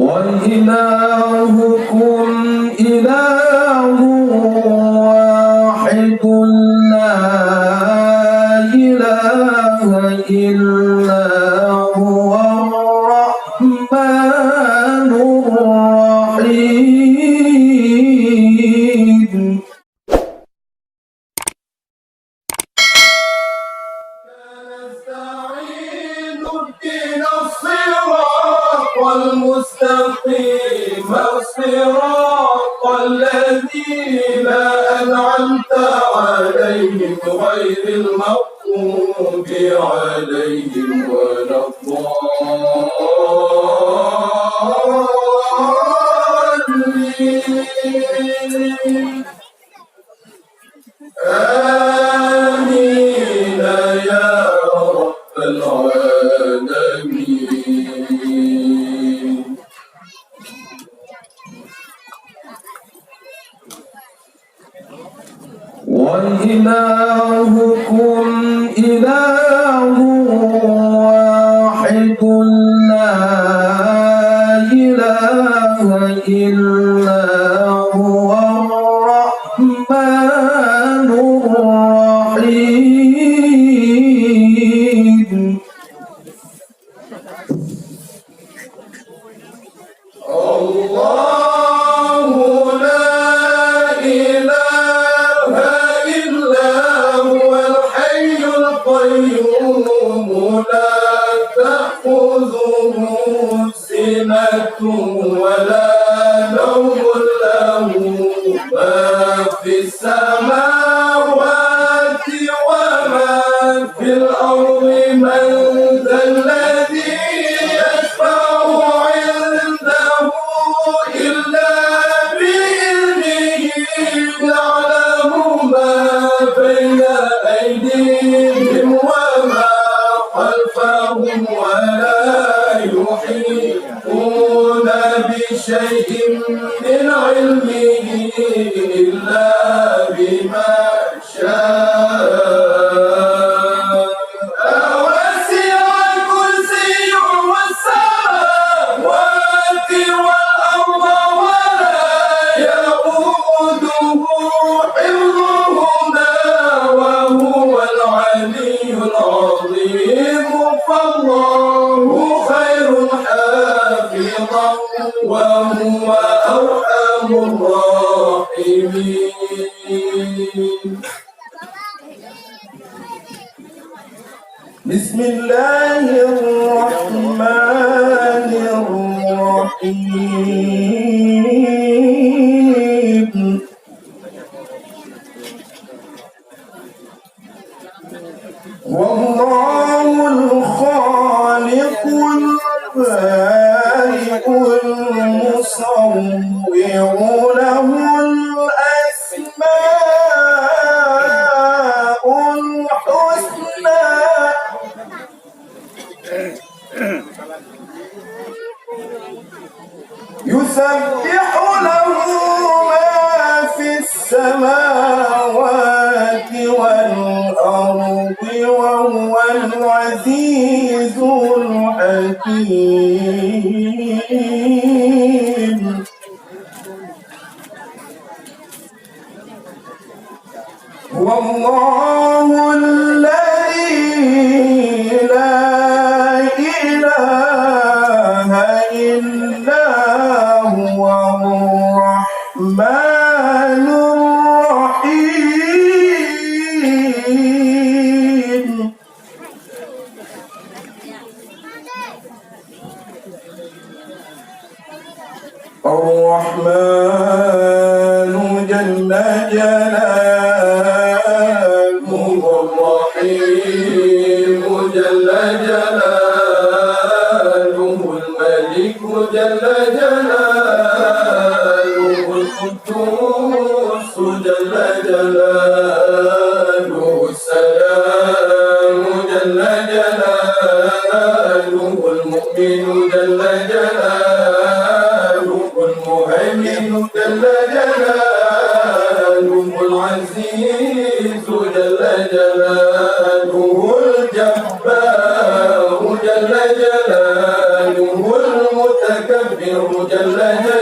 وإلهكم إله واحد لا إله إلا هو الرحمن الرحيم. نستعين اهدنا الصراط المستقيم صراط الذين أنعمت عليهم غير المغضوب عليهم ولا الضالين. آمين يا رب العالمين. وإلهكم إله واحد لا إله إلا هو الرحمن الرحيم. الله لا إله إلا هو الحي القيوم لا تأخذه سنة ولا نوم له ما في السماوات وما في الأرض من ذا الذي يشفع عنده إلا بإذنه يعلم ما بين أيديهم وما خلفهم ولا يحيطون بشيء من علمه إلا بما شاء. وسع كرسيه السماوات والأرض ولا يئوده حفظهما وهو العلي العظيم. فالله خير حافظا وهو أرحم الراحمين. بسم الله الرحمن الرحيم. والله الخالق البارئ المصور له الأسماء الحسنى يسبح له ما في السماوات والأرض وهو العزيز الحكيم. والله الذي لا إله إلا هو الرحمن الرحيم. الرحمن جل جلاله الرحيم جل جلاله الملك جل جلاله القدوس جل جلاله السلام جل جلاله المؤمن جل جلاله المهيمن جل جلاله العزيز جل جلاله الجبار جل جلاله المتكبر جل جلاله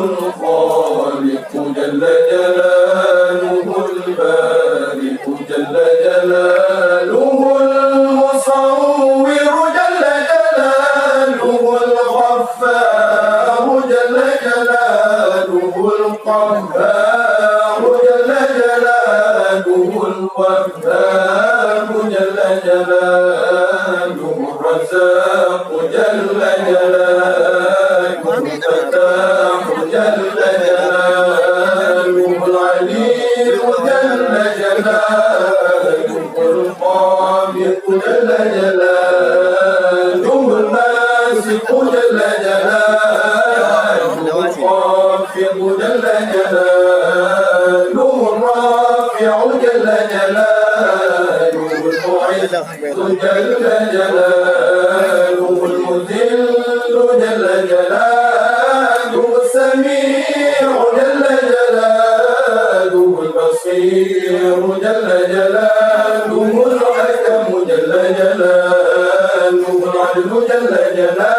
الخالق جل جلاله البارئ جل جلاله المصور جل جلاله الغفار جل جلاله القهار جل جلاله الوهاب جل جلاله الرزاق جل جلاله الفتاح جل جلاله العليم جل جلاله الخالق جل جلاله الماسك جل جلاله الخافض جل جلاله الرافع جل جلاله المعز جل جلاله المذل جل جلاله السميع جل جلاله البصير جل جلاله الحكم جل جلاله العدل جل جلاله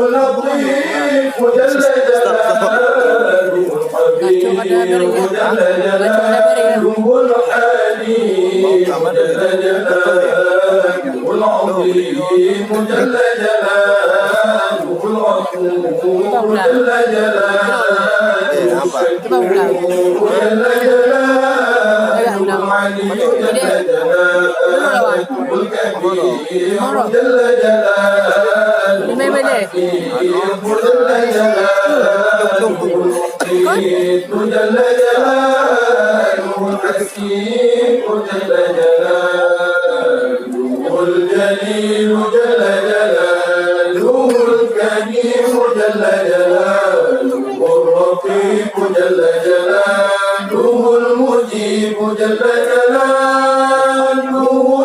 اللطيف جل جلاله الخبير جل جلاله الحليم جل جلاله العظيم جل جلاله الغفور جل جلاله الشكور جل جلاله العلي جل جلاله الكبير جل جلاله الحكيم جل جلاله المقيت جل جلاله الحكيم جل جلاله الجليل جل جلاله الكريم جل جلاله الرقيب جل جلاله المجيب جل جلاله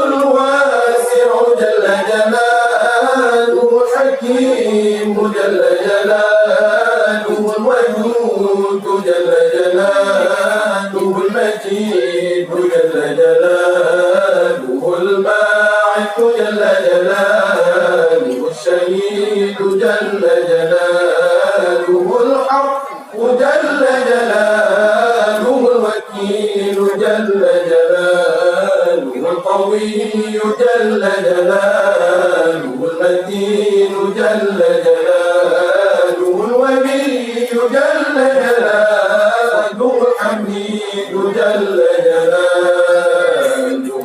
الواسع جل جلاله الحكيم جل جلاله الودود جل جلاله المجيد جل جلاله الباعث جل جلاله الشهيد جل جلاله الحق جل جلاله الوكيل جل جلاله القوي جل جلاله المتين جل جلاله الولي جل جلاله الحميد جل جلاله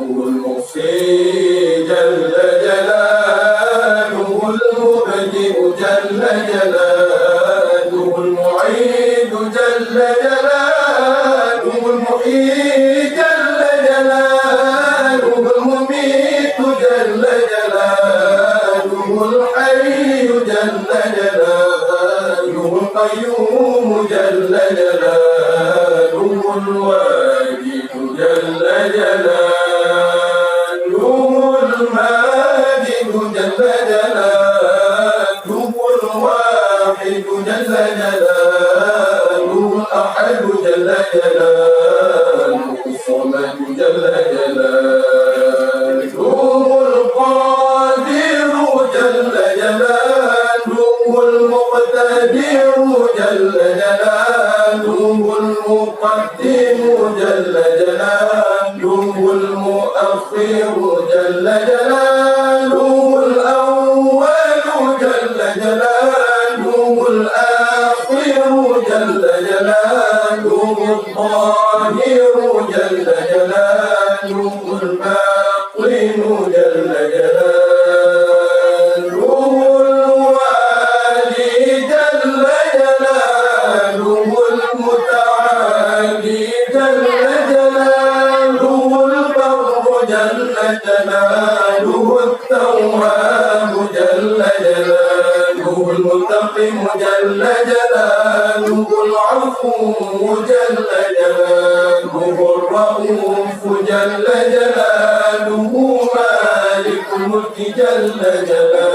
المحصي جل جلاله المبدئ جل جلاله المعيد جل جلاله المحيي جل جلاله المميت جل جلاله الحي جل جلاله القيوم جل جلاله الواجد جل جلاله الماجد جل جلاله الواحد جل جلاله الأحد جل جلاله الصمد جل جلاله القادر جل جلاله المقتدر جل جلاله المقدم جل جلاله المؤخر جل جلاله الأول جل جلاله الآخر جل جلاله الظاهر جل جلاله الباطن جل جلاله الوالي جل جلاله المتعالي جل جلاله البر جل جلاله التواب جل جلاله المنتقم جل جلاله العفو جل جلاله الرؤوف جل جلاله مالك الملك جل جلاله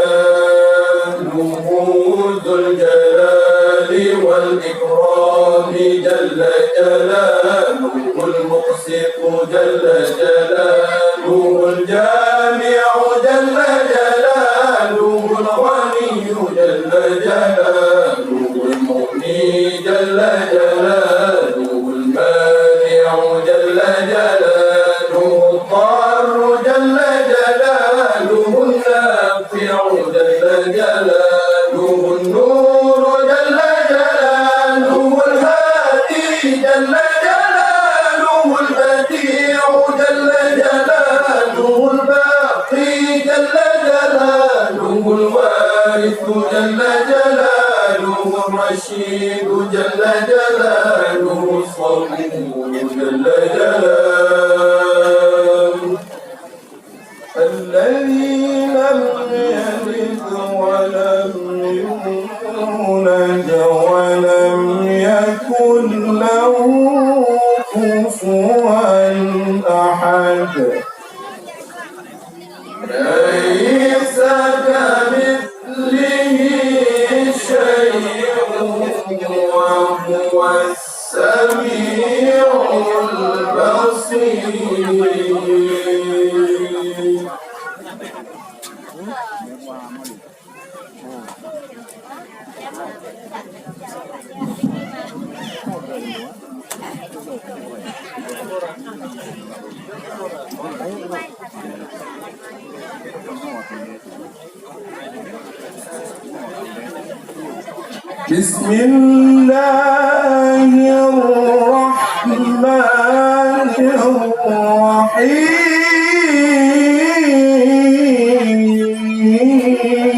ذو الجلال والإكرام جل جلاله المقسط جل جلاله الجامع جل جلاله الغني جل جلاله المغني جل جلاله المانع جل جلاله الضار جل جلاله النافع جل جلاله النور جل جلاله الهادي جل جلاله البديع جل جلاله الباقي جل جلاله الوارث جل جلاله الرشيد جل جلاله الصبور جل جلاله الذي لم يلد ولم يولد ولم يكن له كفوا أحد ليس كمثله شيء وهو السميع البصير بسم الله الرحمن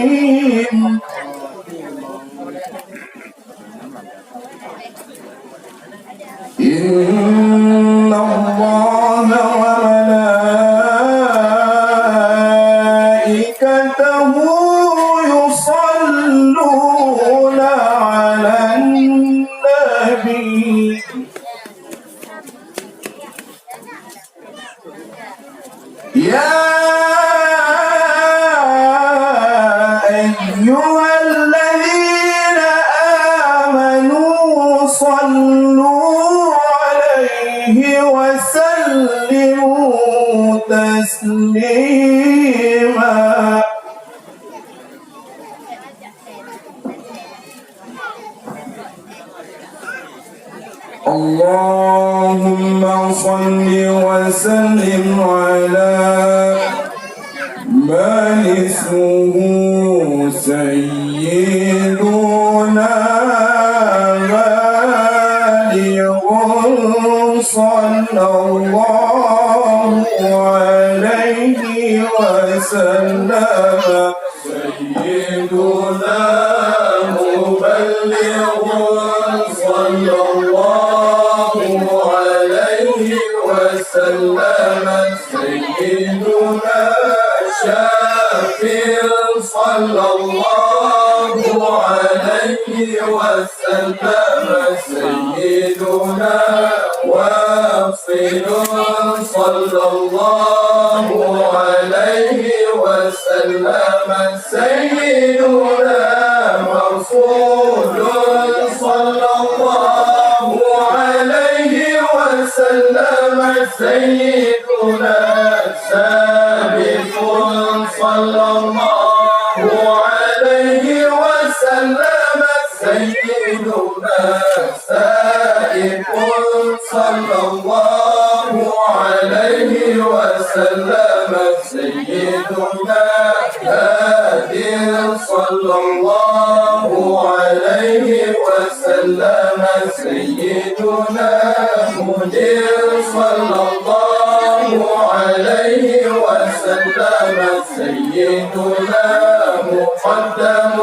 الرحيم إن الله وملائكته يصلون على النبي يا أيها الذين آمنوا صلوا عليه وسلموا تسليما اللهم صل وسلم على من اسمه سيدنا بالغ صلى الله عليه وسلم سيدنا مبلغ صلى الله عليه وسلم سيدنا شافع صلى الله عليه وسلم سيدنا واصل صلى الله عليه وسلم سيدنا مرسول صلى الله عليه وسلم سيدنا سابق صلى الله عليه وسلم سيدنا سائق صلى الله عليه وسلم سيدنا هادي صلى الله عليه وسلم سيدنا مدير صلى الله عليه وسلم سيدنا مقدم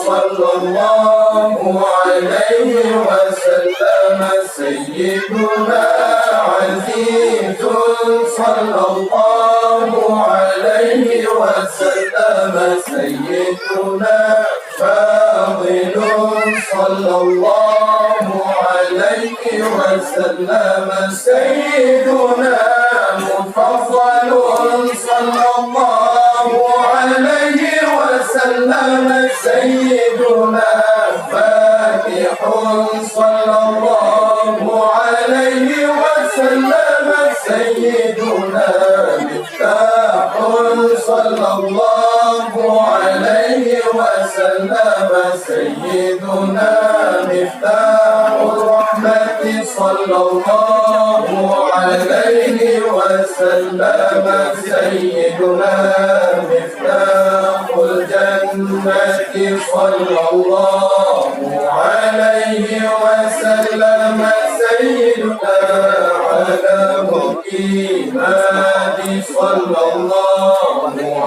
صلى الله عليه وسلم سيدنا عزيز صلى الله عليه وسلم سيدنا فاضل صلى الله عليه وسلم سيدنا مفضل صلى الله عليه وسلم سيدنا فاتح صلى الله عليه وسلم سيدنا مفتاح صلى الله عليه وسلم وسلم سيدنا مفتاح الرحمة صلى الله عليه وسلم سيدنا مفتاح الجنة صلى الله عليه وسلم سيدنا علم الإيمان صلى الله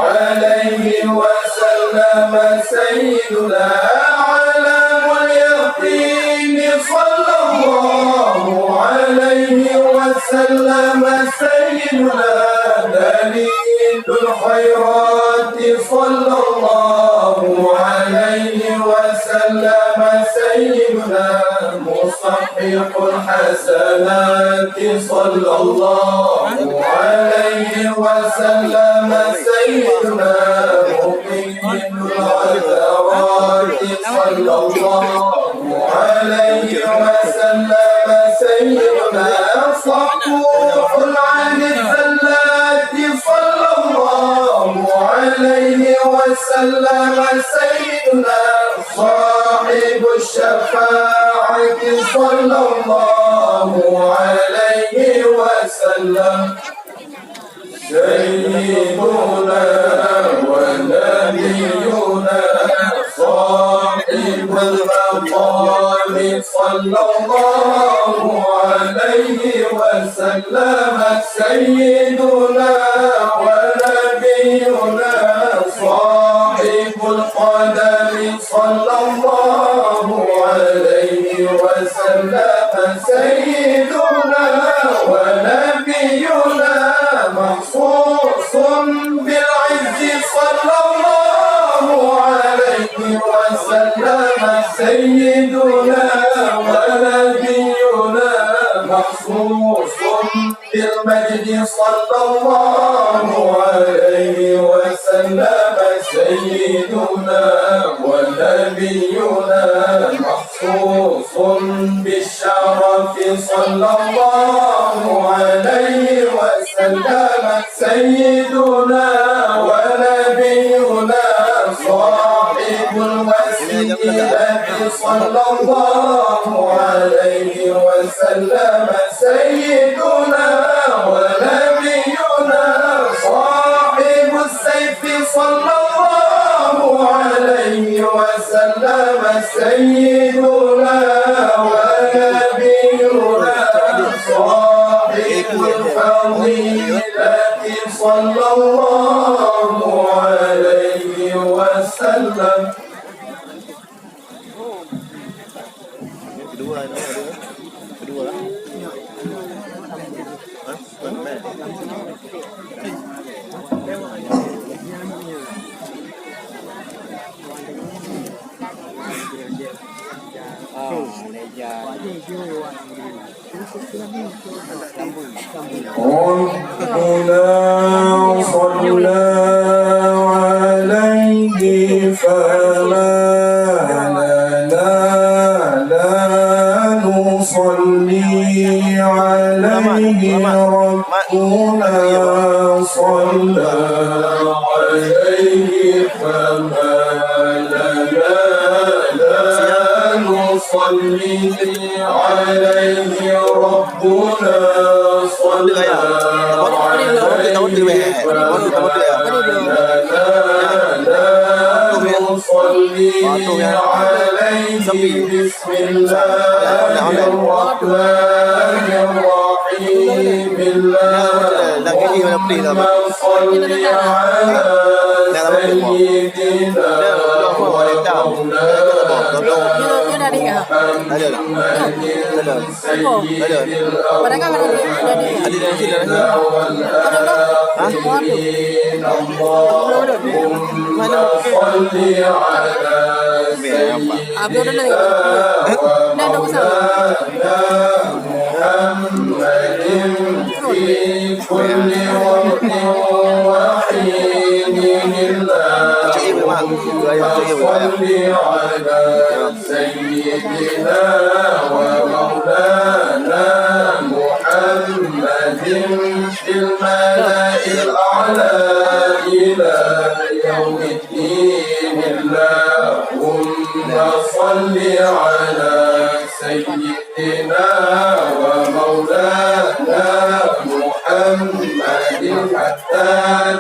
عليه وسلم سيدنا علم اليقين صلى الله عليه وسلم سيدنا دليل الخيرات صلى الله عليه وسلم سيدنا مصحح الحسنات صلى الله عليه وسلم سيدنا مقيم العثرات صلى الله عليه وسلم سيدنا صفوح عن الزلات صلى الله عليه وسلم سيدنا صاحب الشفاعة صلى الله عليه وسلم سيدنا ونبينا صاحب المقام صلى الله عليه وسلم سيدنا ونبينا صاحب القدم صلى الله عليه وسلم سيدنا ونبينا مخصوص بالعز صلى الله عليه وسلم سيدنا ونبينا مخصوص بالمجد صلى الله عليه وسلم سيدنا ونبينا مخصوص بالشرف صلى الله عليه وسلم سيدنا ونبينا صاحب الوسيلة صلى الله عليه وسلم سيدنا ونبينا صاحب السيف صلى الله عليه وسلم سيدنا ونبينا صاحب الفضيلة صلى الله عليه وسلم. Kedua lah. ربنا صلى عليه فما لنا لا نصلي عليه ربنا صلى عليه فما لنا لا نصلي عليه ربنا صلى عليه نصلي عليه بسم الله الرحمن الرحيم اللهم صل على سيدنا محمد سيد الأولين والآخرين اللهم صل على سيدنا ومولانا محمد في كل وقت وحين اللهم صل على سيدنا ومولانا محمد في الملأ الأعلى إلى يوم الدين اللهم صل على سيدنا ومولانا محمد حتى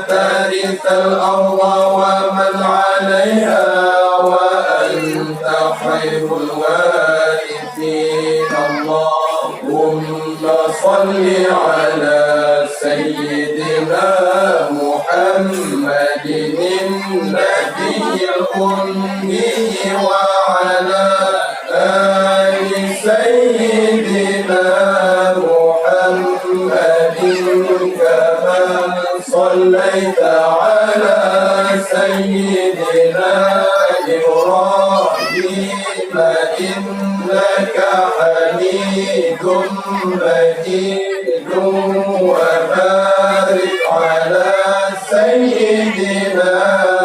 ترث الأرض ومن عليها وأنت خير الوارثين اللهم صل على سيدنا محمد النبي الأمي وعلى آل سيدنا محمد كما صليت على سيدنا إبراهيم إنك حميد مجيد وبارك على سيدنا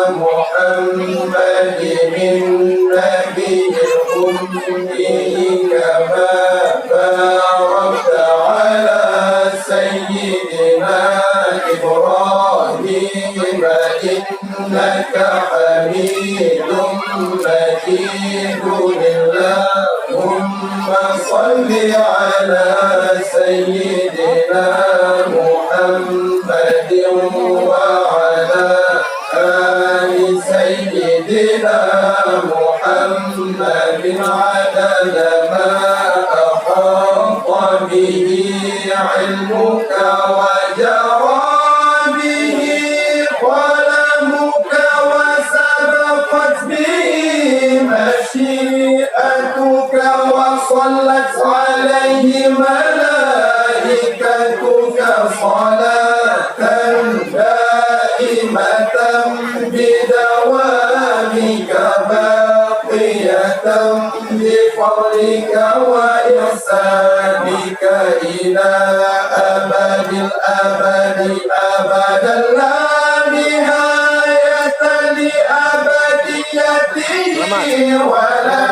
محمد النبي الأمي كما باركت على سيدنا إبراهيم إنك حميد مجيد اللهم صل على سيدنا محمد وعلى آل سيدنا محمد عدد ما أحاط به علمك وجرى به قلمك وسبقت به مشيئتك وصلت عليه ملائكتك صلاة دائمة بدوامك باقية بفضلك وإحسانك إلى أبد الأبد أبدا لا نهاية لأبديته ولا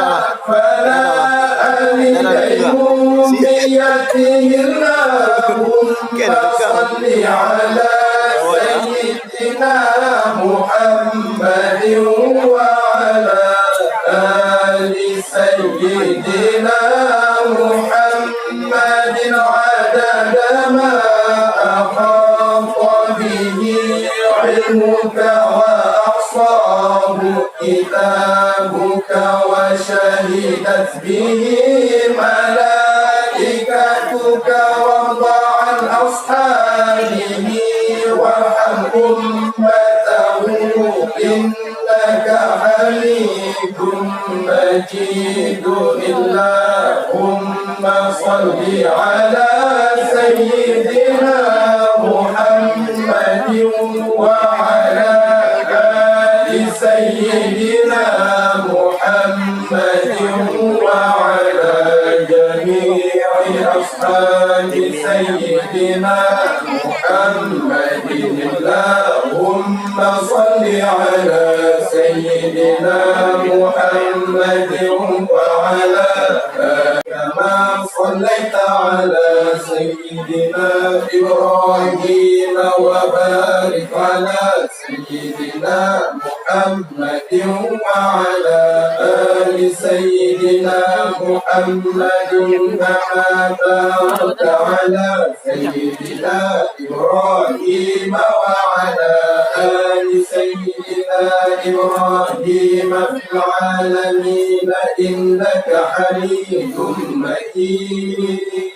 فناء لديموميته اللهم صل على سيدنا محمد وعلى آل سيدنا محمد عدد ما أحاط به علمك وأحصاه كتابك وشهدت به ملائكتك وارض عن أصحابه وارحم أمته إنك حميد مجيد اللهم صل على سيدنا محمد وعلى آل سيدنا محمد وعلى جميع أصحاب سيدنا محمد اللهم صل على سيدنا محمد وعلى كما صليت على سيدنا إبراهيم وبارك على سيدنا محمد وعلى آل سيدنا محمد كما باركت على سيدنا إبراهيم وعلى آل سيدنا إبراهيم في العالمين إنك حميد مجيد